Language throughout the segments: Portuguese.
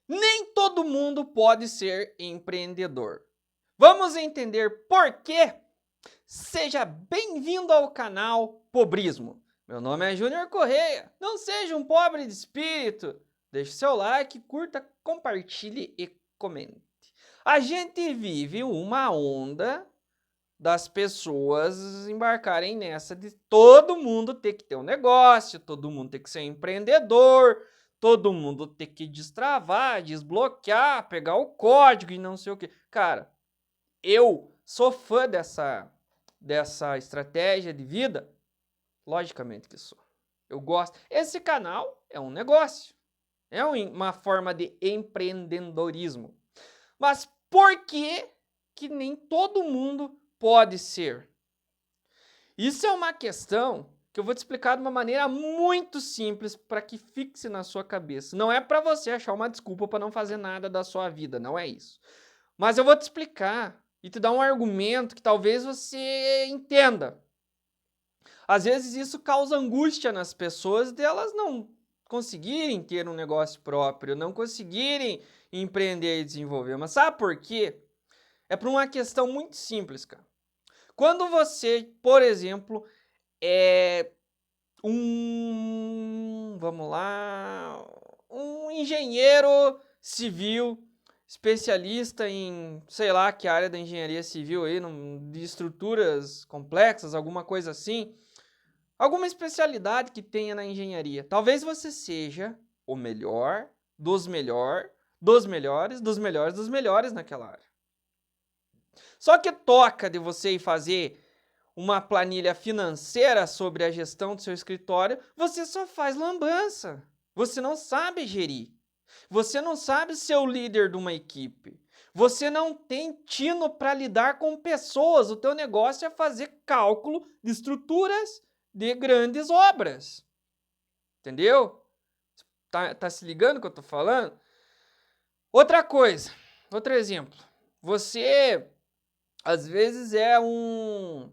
Nem todo mundo pode ser empreendedor. Vamos entender por quê? Seja bem-vindo ao canal Pobrismo. Meu nome é Júnior Correia. Não seja um pobre de espírito. Deixe seu like, curta, compartilhe e comente. A gente vive uma onda das pessoas embarcarem nessa de todo mundo ter que ter um negócio, todo mundo ter que ser empreendedor, todo mundo ter que destravar, desbloquear, pegar o código e não sei o que. Cara, eu sou fã dessa estratégia de vida? Logicamente que sou. Eu gosto. Esse canal é um negócio. É uma forma de empreendedorismo. Mas por que nem todo mundo pode ser? Isso é uma questão que eu vou te explicar de uma maneira muito simples para que fixe na sua cabeça. Não é para você achar uma desculpa para não fazer nada da sua vida, não é isso. Mas eu vou te explicar e te dar um argumento que talvez você entenda. Às vezes isso causa angústia nas pessoas de elas não conseguirem ter um negócio próprio, não conseguirem empreender e desenvolver. Mas sabe por quê? É por uma questão muito simples, cara. Quando você, por exemplo, é vamos lá, um engenheiro civil especialista em, sei lá, que área da engenharia civil aí, de estruturas complexas, alguma coisa assim, alguma especialidade que tenha na engenharia. Talvez você seja o melhor, dos melhores, dos melhores naquela área. Só que toca de você ir fazer uma planilha financeira sobre a gestão do seu escritório, você só faz lambança. Você não sabe gerir. Você não sabe ser o líder de uma equipe. Você não tem tino para lidar com pessoas. O teu negócio é fazer cálculo de estruturas de grandes obras. Entendeu? Tá se ligando o que eu tô falando? Outra coisa, outro exemplo. Você, às vezes, é um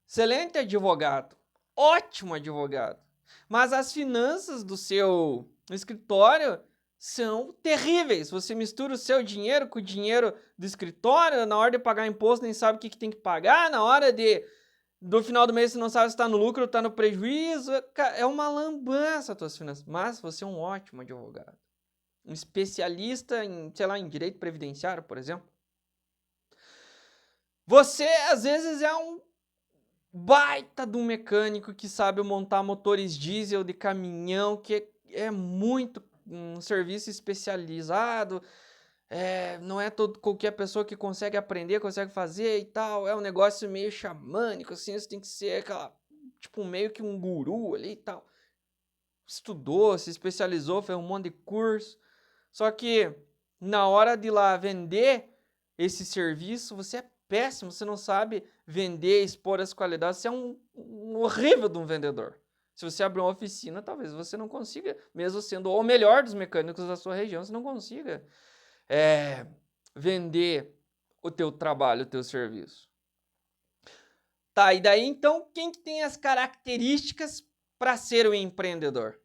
excelente advogado, ótimo advogado, mas as finanças do seu escritório são terríveis. Você mistura o seu dinheiro com o dinheiro do escritório, na hora de pagar imposto nem sabe o que tem que pagar, na hora do final do mês você não sabe se está no lucro ou está no prejuízo. É uma lambança as tuas finanças, mas você é um ótimo advogado. Um especialista em, sei lá, em direito previdenciário, por exemplo. Você, às vezes, é um baita de um mecânico que sabe montar motores diesel de caminhão, que é muito um serviço especializado, não é qualquer pessoa que consegue aprender, consegue fazer e tal, é um negócio meio xamânico, assim, você tem que ser tipo meio que um guru ali e tal. Estudou, se especializou, fez um monte de curso, só que na hora de ir lá vender esse serviço, você é péssimo, você não sabe vender, expor as qualidades, você é um horrível de um vendedor. Se você abrir uma oficina, talvez você não consiga, mesmo sendo o melhor dos mecânicos da sua região, você não consiga vender o teu trabalho, o teu serviço. Tá, e daí então, quem que tem as características para ser um empreendedor?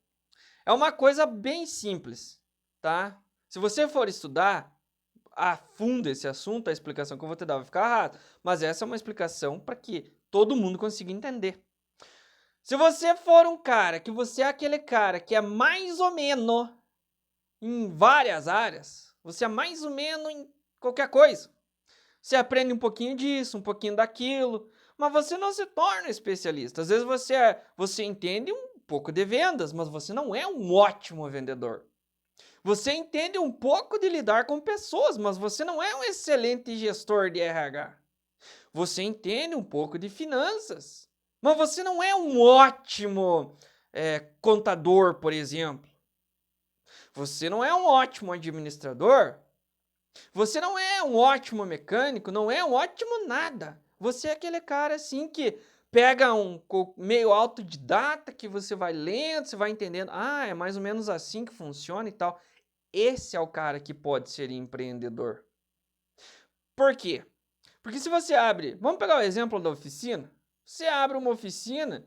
É uma coisa bem simples, tá? Se você for estudar a fundo esse assunto, a explicação que eu vou te dar vai ficar errada. Mas essa é uma explicação para que todo mundo consiga entender. Se você for um cara, que você é aquele cara que é mais ou menos em várias áreas, você é mais ou menos em qualquer coisa. Você aprende um pouquinho disso, um pouquinho daquilo, mas você não se torna especialista. Às vezes você entende um pouco de vendas, mas você não é um ótimo vendedor. Você entende um pouco de lidar com pessoas, mas você não é um excelente gestor de RH. Você entende um pouco de finanças, mas você não é um ótimo contador, por exemplo. Você não é um ótimo administrador. Você não é um ótimo mecânico, não é um ótimo nada. Você é aquele cara assim que pega um meio autodidata, que você vai lendo, você vai entendendo. Ah, é mais ou menos assim que funciona e tal. Esse é o cara que pode ser empreendedor. Por quê? Porque se você abre, vamos pegar o exemplo da oficina. Você abre uma oficina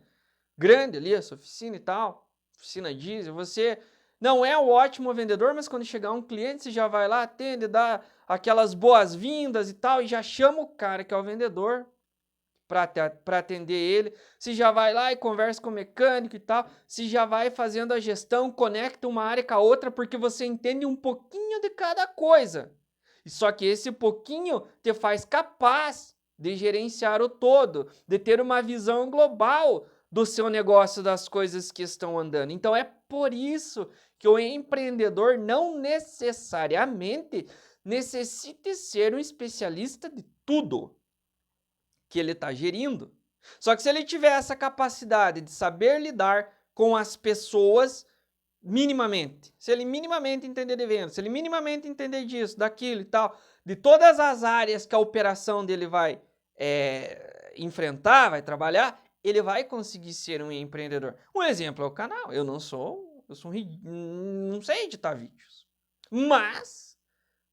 grande ali, essa oficina e tal, oficina diesel, você não é o ótimo vendedor, mas quando chegar um cliente, você já vai lá, atende, dá aquelas boas-vindas e tal, e já chama o cara que é o vendedor para atender ele. Você já vai lá e conversa com o mecânico e tal, você já vai fazendo a gestão, conecta uma área com a outra, porque você entende um pouquinho de cada coisa. E só que esse pouquinho te faz capaz de gerenciar o todo, de ter uma visão global do seu negócio, das coisas que estão andando. Então é por isso que o empreendedor não necessariamente necessita ser um especialista de tudo que ele está gerindo. Só que se ele tiver essa capacidade de saber lidar com as pessoas minimamente, se ele minimamente entender de venda, se ele minimamente entender disso, daquilo e tal, de todas as áreas que a operação dele vai enfrentar, vai trabalhar, ele vai conseguir ser um empreendedor. Um exemplo é o canal. Eu não sei editar vídeos, mas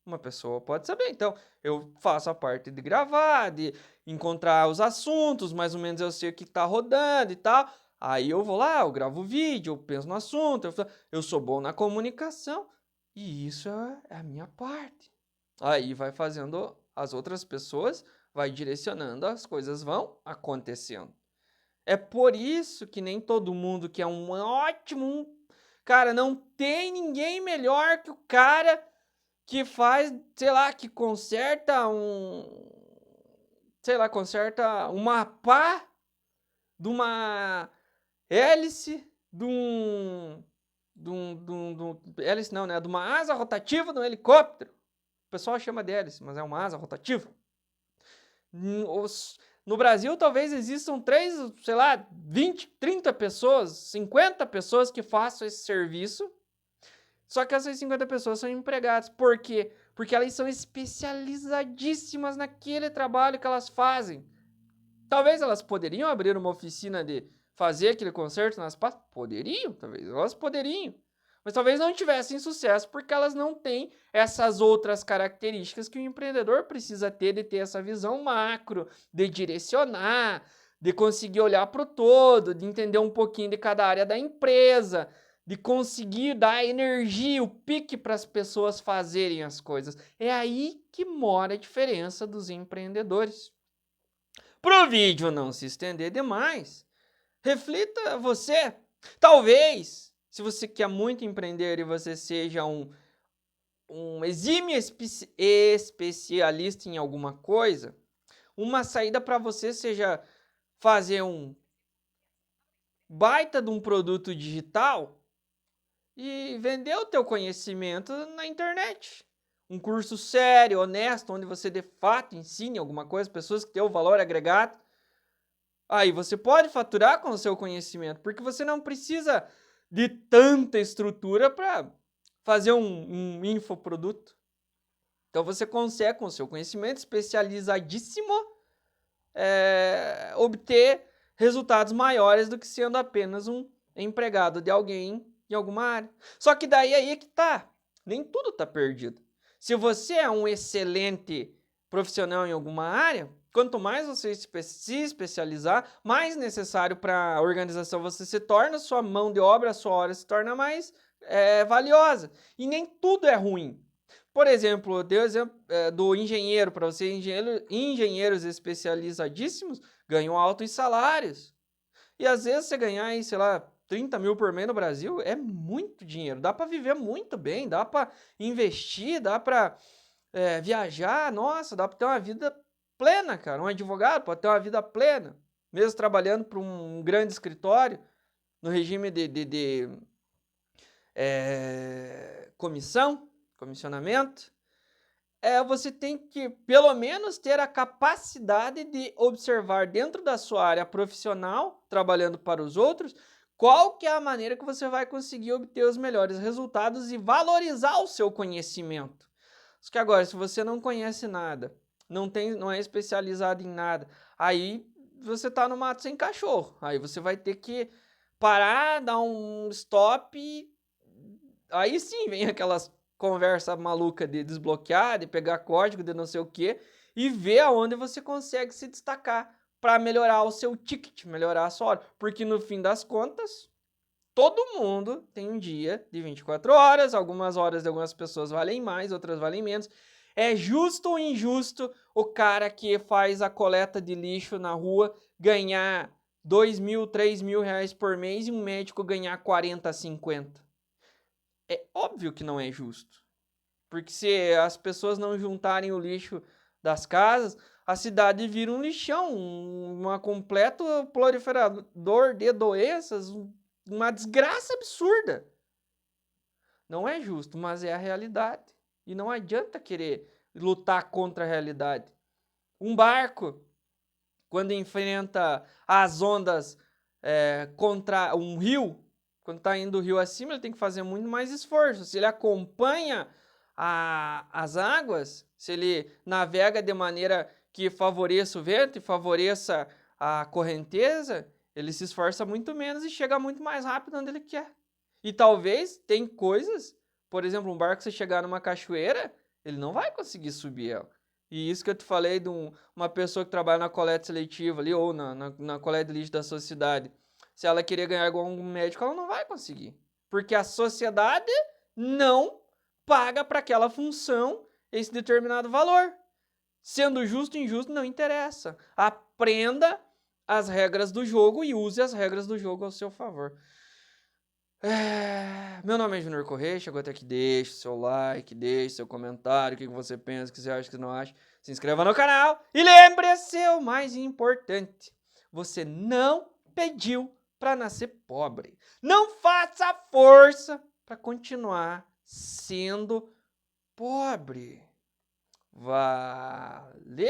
uma pessoa pode saber. Então, eu faço a parte de gravar, de encontrar os assuntos, mais ou menos eu sei o que está rodando e tal. Aí eu vou lá, eu gravo o vídeo, eu penso no assunto, eu sou bom na comunicação e isso é a minha parte. Aí vai fazendo as outras pessoas, vai direcionando, as coisas vão acontecendo. É por isso que nem todo mundo que é um ótimo... Cara, não tem ninguém melhor que o cara que faz, sei lá, que conserta conserta uma pá de uma hélice, hélice não, né? De uma asa rotativa de um helicóptero. O pessoal chama de hélice, mas é uma asa rotativa. No Brasil, talvez existam 20, 30 pessoas, 50 pessoas que façam esse serviço. Só que essas 50 pessoas são empregadas. Por quê? Porque elas são especializadíssimas naquele trabalho que elas fazem. Talvez elas poderiam abrir uma oficina de fazer aquele conserto nas pastas? Poderiam, talvez elas poderiam. Mas talvez não tivessem sucesso porque elas não têm essas outras características que o empreendedor precisa ter, de ter essa visão macro, de direcionar, de conseguir olhar para o todo, de entender um pouquinho de cada área da empresa, de conseguir dar energia, o pique para as pessoas fazerem as coisas. É aí que mora a diferença dos empreendedores. Para o vídeo não se estender demais, reflita você. Talvez, se você quer muito empreender e você seja um exímio especialista em alguma coisa, uma saída para você seja fazer um baita de um produto digital e vender o teu conhecimento na internet. Um curso sério, honesto, onde você de fato ensine alguma coisa, pessoas que têm o valor agregado. Aí você pode faturar com o seu conhecimento, porque você não precisa de tanta estrutura para fazer um infoproduto. Então você consegue, com o seu conhecimento especializadíssimo, obter resultados maiores do que sendo apenas um empregado de alguém em alguma área. Só que daí aí é que tá. Nem tudo tá perdido. Se você é um excelente profissional em alguma área, quanto mais você se especializar, mais necessário para a organização você se torna, sua mão de obra, a sua hora se torna mais valiosa. E nem tudo é ruim. Por exemplo, dei o exemplo do engenheiro, para você, engenheiros especializadíssimos ganham altos salários. E às vezes você ganhar aí, sei lá, 30 mil por mês no Brasil é muito dinheiro. Dá para viver muito bem, dá para investir, dá para viajar, nossa, dá para ter uma vida plena, cara. Um advogado pode ter uma vida plena, mesmo trabalhando para um grande escritório, no regime de comissionamento. Você tem que, pelo menos, ter a capacidade de observar dentro da sua área profissional, trabalhando para os outros, qual que é a maneira que você vai conseguir obter os melhores resultados e valorizar o seu conhecimento. Só que agora, se você não conhece nada, não é especializado em nada, aí você está no mato sem cachorro. Aí você vai ter que parar, dar um stop e aí sim vem aquelas conversa maluca de desbloquear, de pegar código, de não sei o que, e ver aonde você consegue se destacar para melhorar o seu ticket, melhorar a sua hora. Porque no fim das contas, todo mundo tem um dia de 24 horas, algumas horas de algumas pessoas valem mais, outras valem menos. É justo ou injusto o cara que faz a coleta de lixo na rua ganhar 2.000, 3.000 reais por mês e um médico ganhar 40, 50? É óbvio que não é justo. Porque se as pessoas não juntarem o lixo das casas, a cidade vira um lixão, um completo proliferador de doenças, uma desgraça absurda. Não é justo, mas é a realidade. E não adianta querer lutar contra a realidade. Um barco, quando enfrenta as ondas contra um rio, quando está indo o rio acima, ele tem que fazer muito mais esforço. Se ele acompanha as águas, se ele navega de maneira que favoreça o vento e favoreça a correnteza, ele se esforça muito menos e chega muito mais rápido onde ele quer. E talvez tem coisas, por exemplo, um barco, se chegar numa cachoeira, ele não vai conseguir subir ela. E isso que eu te falei de uma pessoa que trabalha na coleta seletiva ali, ou na coleta de lixo da sociedade. Se ela querer ganhar igual um médico, ela não vai conseguir. Porque a sociedade não paga para aquela função esse determinado valor. Sendo justo ou injusto, não interessa. Aprenda as regras do jogo e use as regras do jogo ao seu favor. Meu nome é Junior Correia, chegou até aqui, deixe seu like, deixe seu comentário, o que você pensa, o que você acha, o que não acha. Se inscreva no canal e lembre-se o mais importante, você não pediu para nascer pobre. Não faça força para continuar sendo pobre. Valeu!